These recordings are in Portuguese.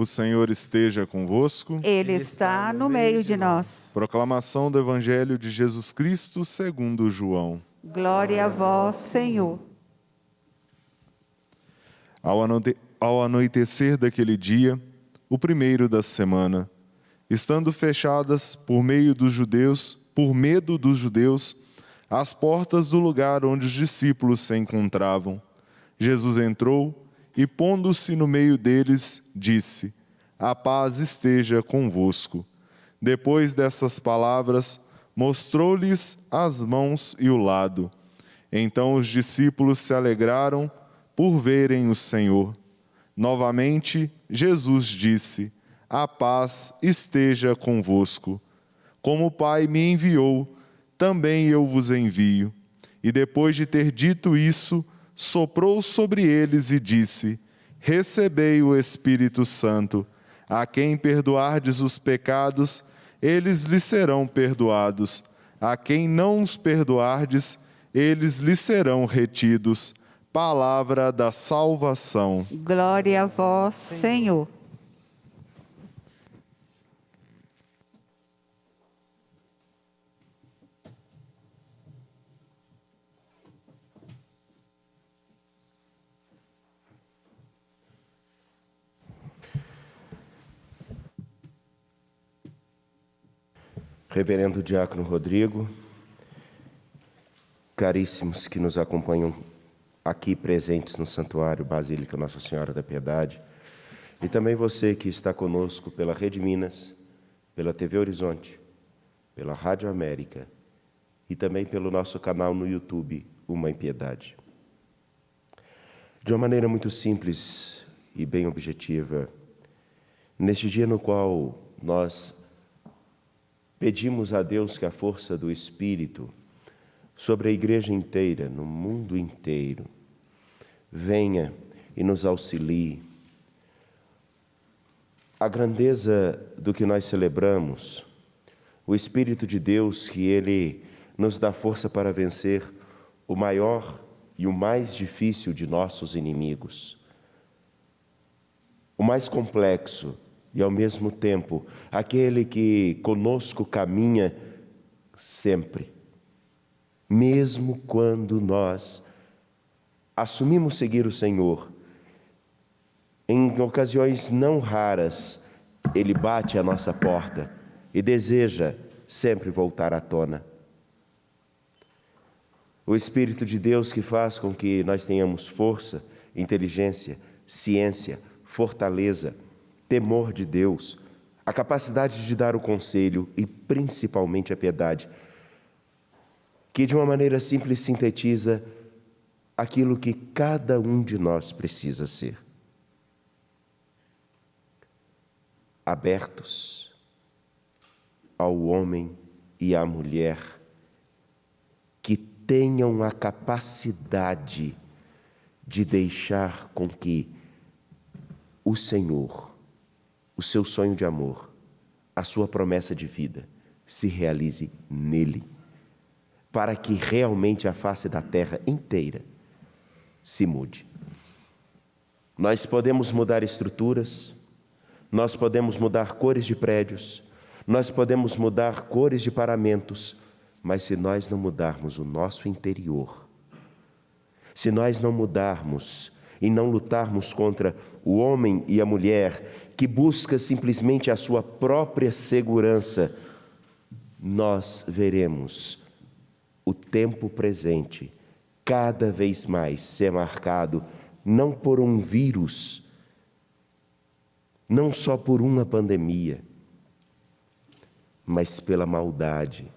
O Senhor esteja convosco. Ele está no meio de nós. Proclamação do Evangelho de Jesus Cristo segundo João. Glória a vós, Senhor. Ao anoitecer daquele dia, o primeiro da semana, estando fechadas por medo dos judeus, as portas do lugar onde os discípulos se encontravam, Jesus entrou e, pondo-se no meio deles, disse: A paz esteja convosco. Depois dessas palavras, mostrou-lhes as mãos e o lado. Então os discípulos se alegraram por verem o Senhor. Novamente, Jesus disse: A paz esteja convosco. Como o Pai me enviou, também eu vos envio. E depois de ter dito isso, soprou sobre eles e disse: Recebei o Espírito Santo. A quem perdoardes os pecados, eles lhes serão perdoados. A quem não os perdoardes, eles lhes serão retidos. Palavra da salvação. Glória a vós, Senhor. Reverendo Diácono Rodrigo, caríssimos que nos acompanham aqui presentes no Santuário Basílica Nossa Senhora da Piedade, e também você que está conosco pela Rede Minas, pela TV Horizonte, pela Rádio América e também pelo nosso canal no YouTube, Uma em Piedade. De uma maneira muito simples e bem objetiva, neste dia no qual nós pedimos a Deus que a força do Espírito sobre a Igreja inteira, no mundo inteiro, venha e nos auxilie. A grandeza do que nós celebramos, o Espírito de Deus, que Ele nos dá força para vencer o maior e o mais difícil de nossos inimigos, o mais complexo e, ao mesmo tempo, aquele que conosco caminha sempre, mesmo quando nós assumimos seguir o Senhor. Em ocasiões não raras, Ele bate à nossa porta e deseja sempre voltar à tona. O Espírito de Deus que faz com que nós tenhamos força, inteligência, ciência, fortaleza, temor de Deus, a capacidade de dar o conselho e principalmente a piedade, que de uma maneira simples sintetiza aquilo que cada um de nós precisa ser. Abertos ao homem e à mulher que tenham a capacidade de deixar com que o Senhor, o seu sonho de amor, a sua promessa de vida, se realize nele, para que realmente a face da terra inteira se mude. Nós podemos mudar estruturas, nós podemos mudar cores de prédios, nós podemos mudar cores de paramentos, mas se nós não mudarmos o nosso interior, se nós não mudarmos e não lutarmos contra o homem e a mulher que busca simplesmente a sua própria segurança, nós veremos o tempo presente cada vez mais ser marcado não por um vírus, não só por uma pandemia, mas pela maldade,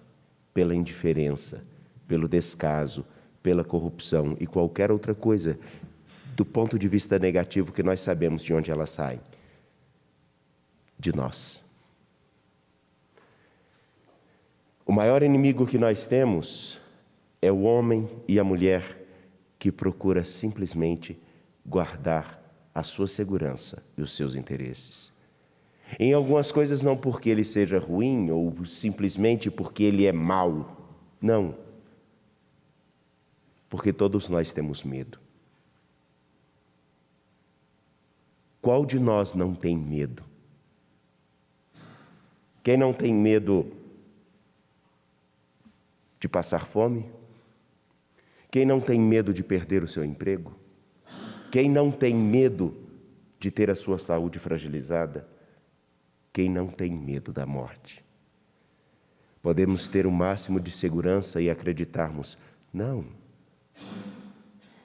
pela indiferença, pelo descaso, pela corrupção e qualquer outra coisa, do ponto de vista negativo, que nós sabemos de onde ela sai. De nós. O maior inimigo que nós temos é o homem e a mulher que procura simplesmente guardar a sua segurança e os seus interesses. Em algumas coisas não porque ele seja ruim ou simplesmente porque ele é mau. Não. Porque todos nós temos medo. Qual de nós não tem medo? Quem não tem medo de passar fome? Quem não tem medo de perder o seu emprego? Quem não tem medo de ter a sua saúde fragilizada? Quem não tem medo da morte? Podemos ter o máximo de segurança e acreditarmos, não,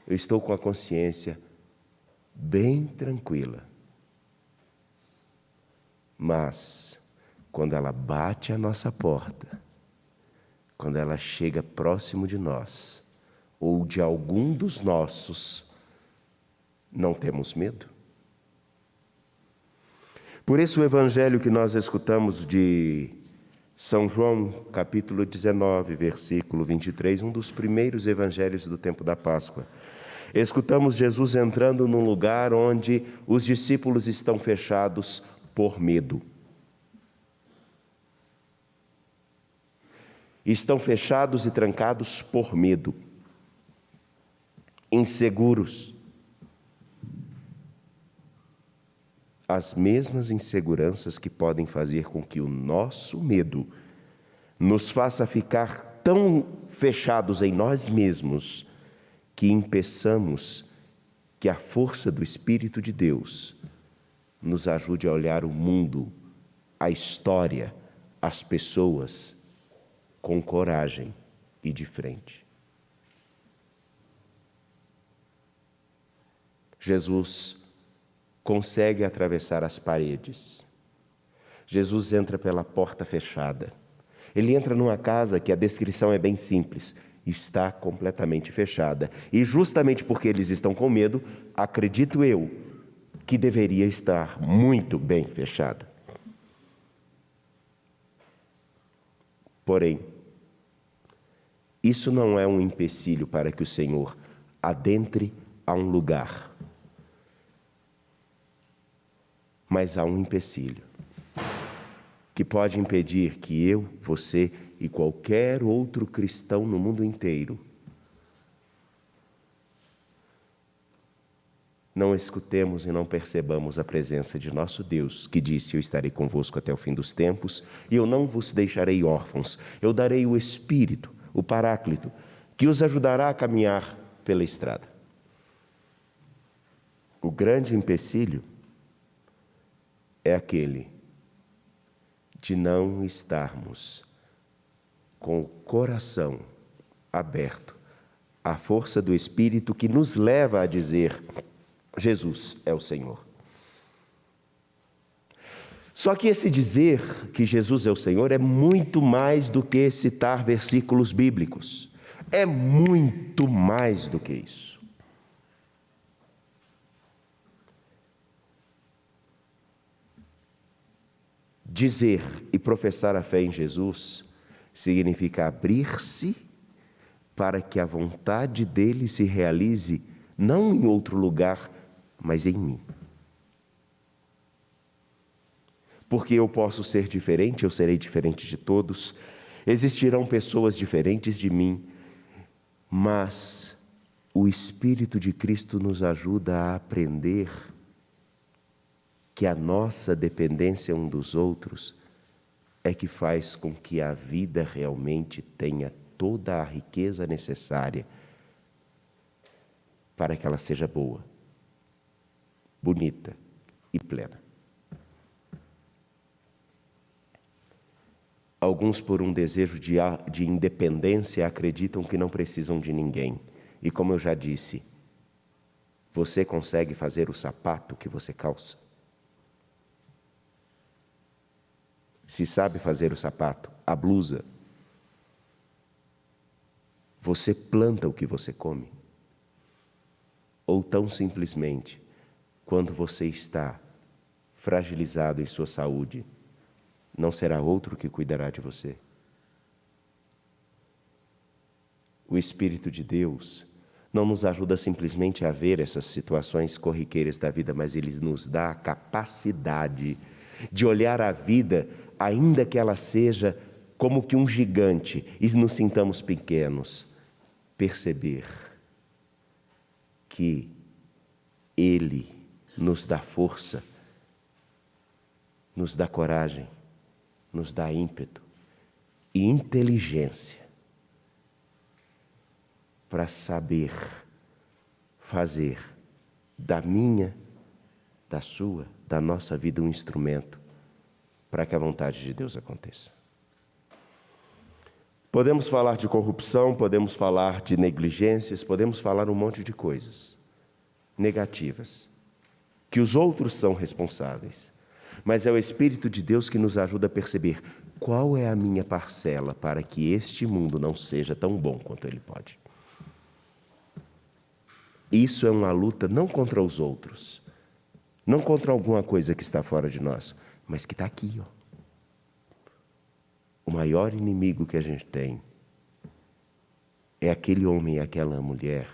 eu estou com a consciência bem tranquila. Mas, quando ela bate à nossa porta, quando ela chega próximo de nós, ou de algum dos nossos, não temos medo? Por isso o evangelho que nós escutamos de São João, capítulo 19, versículo 23, um dos primeiros evangelhos do tempo da Páscoa. Escutamos Jesus entrando num lugar onde os discípulos estão fechados por medo. Estão fechados e trancados por medo, inseguros. As mesmas inseguranças que podem fazer com que o nosso medo nos faça ficar tão fechados em nós mesmos que impeçamos que a força do Espírito de Deus nos ajude a olhar o mundo, a história, as pessoas com coragem e de frente. Jesus consegue atravessar as paredes. Jesus entra pela porta fechada. Ele entra numa casa que a descrição é bem simples, está completamente fechada. E justamente porque eles estão com medo, acredito eu, que deveria estar muito bem fechada. Porém, isso não é um empecilho para que o Senhor adentre a um lugar. Mas há um empecilho que pode impedir que eu, você e qualquer outro cristão no mundo inteiro não escutemos e não percebamos a presença de nosso Deus, que disse: eu estarei convosco até o fim dos tempos, e eu não vos deixarei órfãos, eu darei o Espírito, o Paráclito, que os ajudará a caminhar pela estrada. O grande empecilho é aquele de não estarmos com o coração aberto à força do Espírito que nos leva a dizer: Jesus é o Senhor. Só que esse dizer que Jesus é o Senhor é muito mais do que citar versículos bíblicos. É muito mais do que isso. Dizer e professar a fé em Jesus significa abrir-se para que a vontade dele se realize não em outro lugar, mas em mim. Porque eu posso ser diferente, eu serei diferente de todos, existirão pessoas diferentes de mim, mas o Espírito de Cristo nos ajuda a aprender que a nossa dependência um dos outros é que faz com que a vida realmente tenha toda a riqueza necessária para que ela seja boa, bonita e plena. Alguns, por um desejo de independência, acreditam que não precisam de ninguém. E como eu já disse, você consegue fazer o sapato que você calça? Se sabe fazer o sapato, a blusa, você planta o que você come? Ou tão simplesmente, quando você está fragilizado em sua saúde, não será outro que cuidará de você? O Espírito de Deus não nos ajuda simplesmente a ver essas situações corriqueiras da vida, mas Ele nos dá a capacidade de olhar a vida, ainda que ela seja como que um gigante, e nos sintamos pequenos, perceber que Ele nos dá força, nos dá coragem, nos dá ímpeto e inteligência para saber fazer da minha, da sua, da nossa vida um instrumento para que a vontade de Deus aconteça. Podemos falar de corrupção, podemos falar de negligências, podemos falar um monte de coisas negativas, que os outros são responsáveis. Mas é o Espírito de Deus que nos ajuda a perceber qual é a minha parcela para que este mundo não seja tão bom quanto ele pode. Isso é uma luta não contra os outros, não contra alguma coisa que está fora de nós, mas que está aqui, ó. O maior inimigo que a gente tem é aquele homem e aquela mulher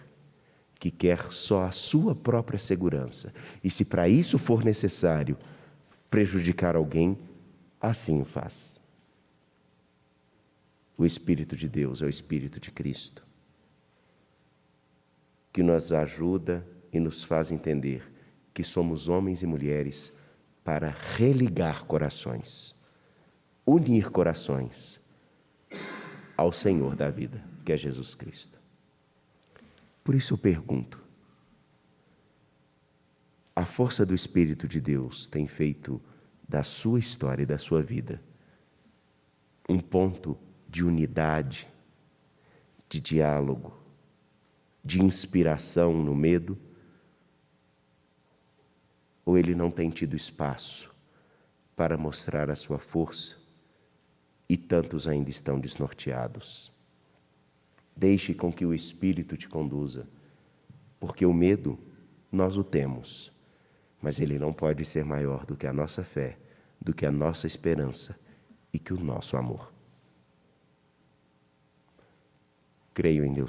que quer só a sua própria segurança. E se para isso for necessário prejudicar alguém, assim o faz. O Espírito de Deus é o Espírito de Cristo, que nos ajuda e nos faz entender que somos homens e mulheres para religar corações, unir corações ao Senhor da vida, que é Jesus Cristo. Por isso eu pergunto, a força do Espírito de Deus tem feito da sua história e da sua vida um ponto de unidade, de diálogo, de inspiração no medo? Ou ele não tem tido espaço para mostrar a sua força e tantos ainda estão desnorteados? Deixe com que o Espírito te conduza, porque o medo nós o temos, mas ele não pode ser maior do que a nossa fé, do que a nossa esperança e que o nosso amor. Creio em Deus